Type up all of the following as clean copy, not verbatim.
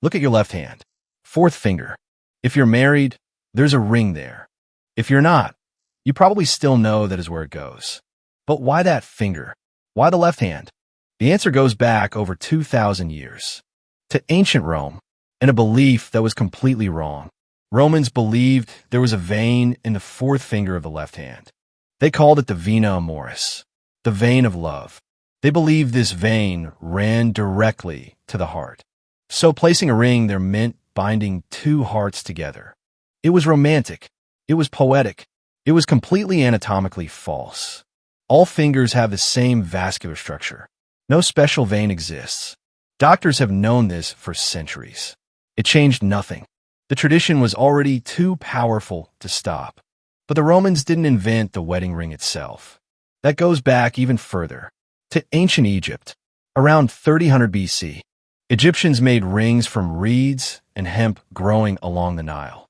Look at your left hand. Fourth finger. If you're married, there's a ring there. If you're not, you probably still know that is where it goes. But why that finger? Why the left hand? The answer goes back over 2,000 years to ancient Rome and a belief that was completely wrong. Romans believed there was a vein in the fourth finger of the left hand. They called it the Vena Amoris, the vein of love. They believed this vein ran directly to the heart. So placing a ring there meant binding two hearts together. It was romantic. It was poetic. It was completely anatomically false. All fingers have the same vascular structure. No special vein exists. Doctors have known this for centuries. It changed nothing. The tradition was already too powerful to stop. But the Romans didn't invent the wedding ring itself. That goes back even further, to ancient Egypt. Around 300 BC, Egyptians made rings from reeds and hemp growing along the Nile.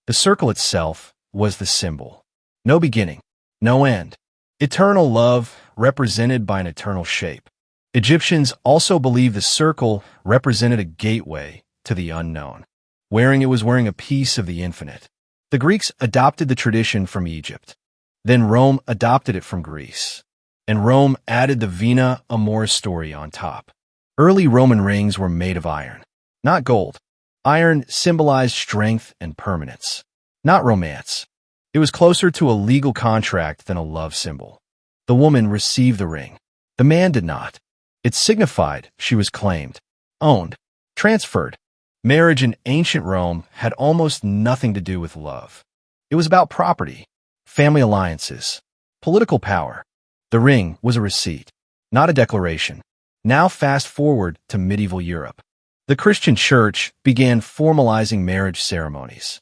The circle itself was the symbol. No beginning, no end. Eternal love represented by an eternal shape. Egyptians also believed the circle represented a gateway to the unknown. Wearing it was wearing a piece of the infinite. The Greeks adopted the tradition from Egypt. Then Rome adopted it from Greece. And Rome added the Vena Amoris story on top. Early Roman rings were made of iron, not gold. Iron symbolized strength and permanence, not romance. It was closer to a legal contract than a love symbol. The woman received the ring. The man did not. It signified she was claimed, owned, transferred. Marriage in ancient Rome had almost nothing to do with love. It was about property, family alliances, political power. The ring was a receipt, not a declaration. Now fast forward to medieval Europe. The Christian Church began formalizing marriage ceremonies.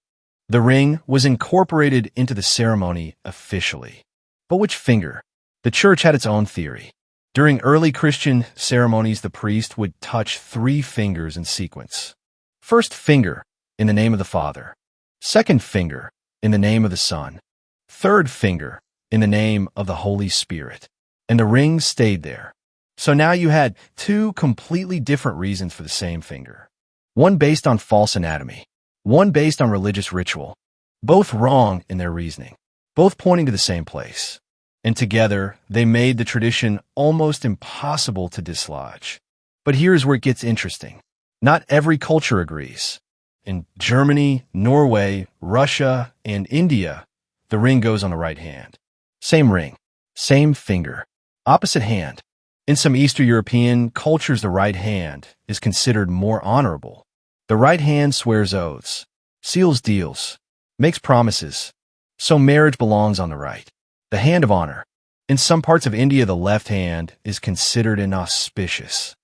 The ring was incorporated into the ceremony officially. But which finger? The Church had its own theory. During early Christian ceremonies, the priest would touch 3 fingers in sequence. First finger, in the name of the Father. Second finger, in the name of the Son. Third finger, in the name of the Holy Spirit. And the ring stayed there. So now you had 2 completely different reasons for the same finger. One based on false anatomy. One based on religious ritual. Both wrong in their reasoning. Both pointing to the same place. And together, they made the tradition almost impossible to dislodge. But here's where it gets interesting. Not every culture agrees. In Germany, Norway, Russia, and India, the ring goes on the right hand. Same ring, same finger, opposite hand. In some Eastern European cultures, the right hand is considered more honorable. The right hand swears oaths, seals deals, makes promises. So marriage belongs on the right, the hand of honor. In some parts of India, the left hand is considered inauspicious,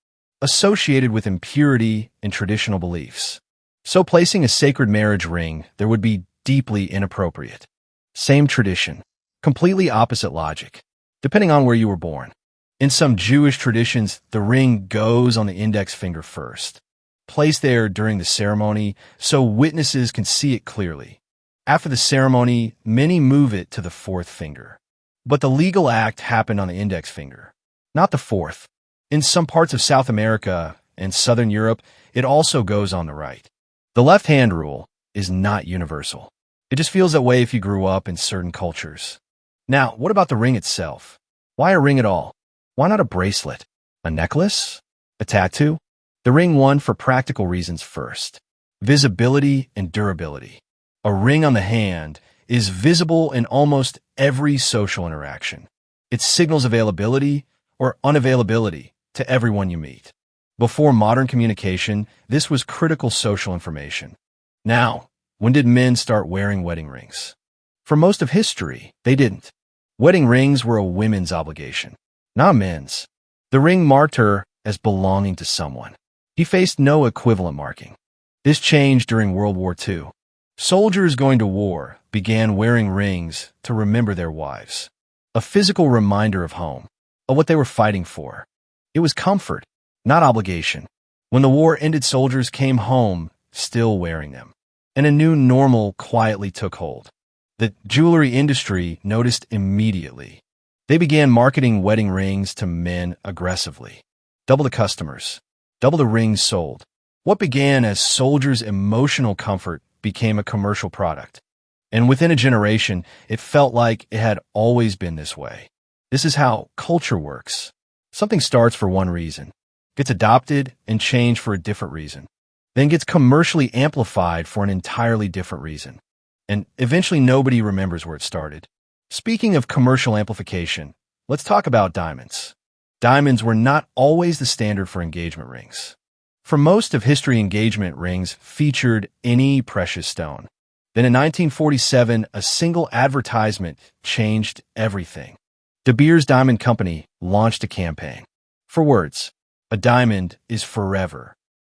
associated with impurity and traditional beliefs. So placing a sacred marriage ring there would be deeply inappropriate. Same tradition, completely opposite logic, depending on where you were born. In some Jewish traditions, the ring goes on the index finger first, placed there during the ceremony so witnesses can see it clearly. After the ceremony, many move it to the 4th finger. But the legal act happened on the index finger, not the 4th. In some parts of South America and Southern Europe, it also goes on the right. The left hand rule is not universal. It just feels that way if you grew up in certain cultures. Now, what about the ring itself? Why a ring at all? Why not a bracelet? A necklace? A tattoo? The ring won for practical reasons first. Visibility and durability. A ring on the hand is visible in almost every social interaction. It signals availability or unavailability to everyone you meet. Before modern communication, this was critical social information. Now, when did men start wearing wedding rings? For most of history, they didn't. Wedding rings were a women's obligation, not men's. The ring marked her as belonging to someone. He faced no equivalent marking. This changed during World War II. Soldiers going to war began wearing rings to remember their wives. A physical reminder of home, of what they were fighting for. It was comfort, not obligation. When the war ended, soldiers came home still wearing them. And a new normal quietly took hold. The jewelry industry noticed immediately. They began marketing wedding rings to men aggressively. Double the customers, double the rings sold. What began as soldiers' emotional comfort became a commercial product. And within a generation, it felt like it had always been this way. This is how culture works. Something starts for one reason, gets adopted and changed for a different reason, then gets commercially amplified for an entirely different reason. And eventually nobody remembers where it started. Speaking of commercial amplification, let's talk about diamonds. Diamonds were not always the standard for engagement rings. For most of history, engagement rings featured any precious stone. Then in 1947, a single advertisement changed everything. De Beers Diamond Company launched a campaign. For words, a diamond is forever.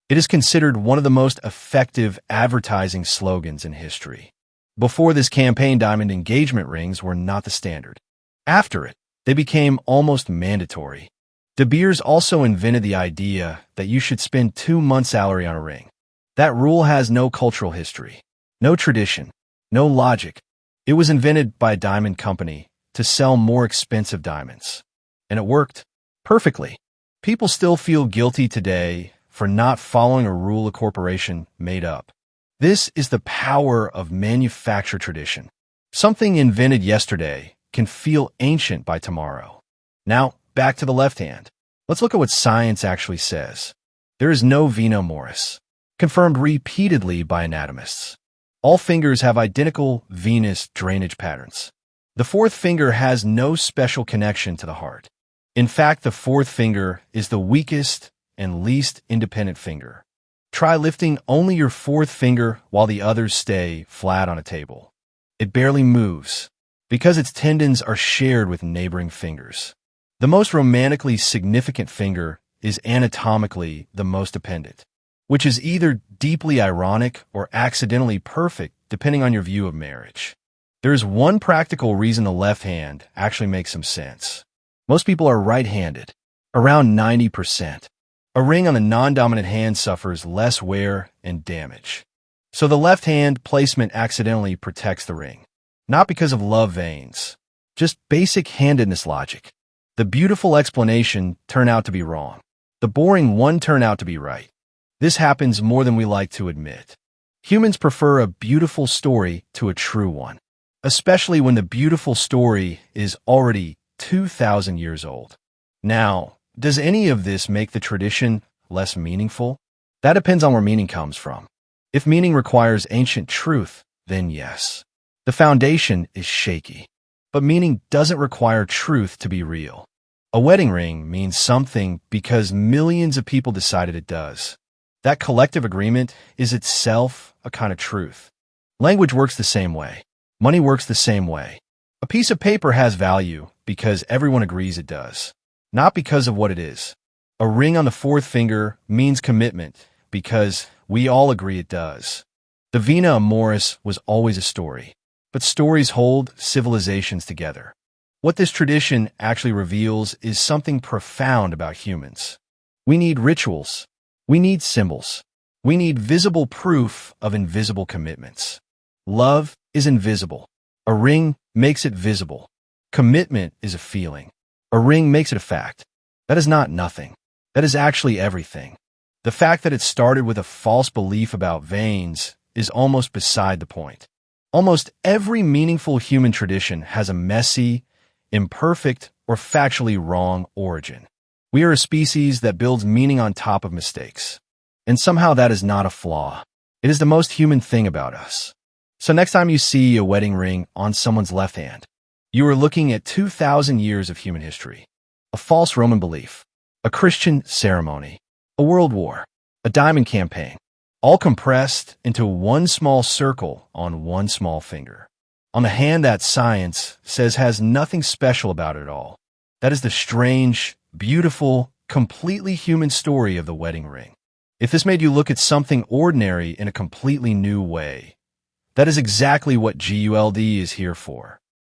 It is considered one of the most effective advertising slogans in history. Before this campaign, diamond engagement rings were not the standard. After it, they became almost mandatory. De Beers also invented the idea that you should spend 2 months' salary on a ring. That rule has no cultural history, no tradition, no logic. It was invented by a diamond company to sell more expensive diamonds. And it worked perfectly. People still feel guilty today for not following a rule a corporation made up. This is the power of manufactured tradition. Something invented yesterday can feel ancient by tomorrow. Now, back to the left hand. Let's look at what science actually says. There is no Vena Amoris, confirmed repeatedly by anatomists. All fingers have identical venous drainage patterns. The fourth finger has no special connection to the heart. In fact, the fourth finger is the weakest and least independent finger. Try lifting only your fourth finger while the others stay flat on a table. It barely moves because its tendons are shared with neighboring fingers. The most romantically significant finger is anatomically the most dependent, which is either deeply ironic or accidentally perfect depending on your view of marriage. There is one practical reason the left hand actually makes some sense. Most people are right-handed, around 90%. A ring on the non-dominant hand suffers less wear and damage. So the left hand placement accidentally protects the ring. Not because of love veins, just basic handedness logic. The beautiful explanation turned out to be wrong. The boring one turned out to be right. This happens more than we like to admit. Humans prefer a beautiful story to a true one, especially when the beautiful story is already 2,000 years old. Now, does any of this make the tradition less meaningful? That depends on where meaning comes from. If meaning requires ancient truth, then yes. The foundation is shaky. But meaning doesn't require truth to be real. A wedding ring means something because millions of people decided it does. That collective agreement is itself a kind of truth. Language works the same way. Money works the same way. A piece of paper has value because everyone agrees it does, not because of what it is. A ring on the fourth finger means commitment because we all agree it does. The Vena Amoris was always a story, but stories hold civilizations together. What this tradition actually reveals is something profound about humans. We need rituals. We need symbols. We need visible proof of invisible commitments. Love is invisible. A ring makes it visible. Commitment is a feeling. A ring makes it a fact. That is not nothing. That is actually everything. The fact that it started with a false belief about veins is almost beside the point. Almost every meaningful human tradition has a messy, imperfect, or factually wrong origin. We are a species that builds meaning on top of mistakes. And somehow that is not a flaw. It is the most human thing about us. So next time you see a wedding ring on someone's left hand, you are looking at 2,000 years of human history. A false Roman belief, a Christian ceremony, a world war, a diamond campaign, all compressed into one small circle on one small finger. On the hand that science says has nothing special about it at all. That is the strange, beautiful, completely human story of the wedding ring. If this made you look at something ordinary in a completely new way, that is exactly what GULD is here for.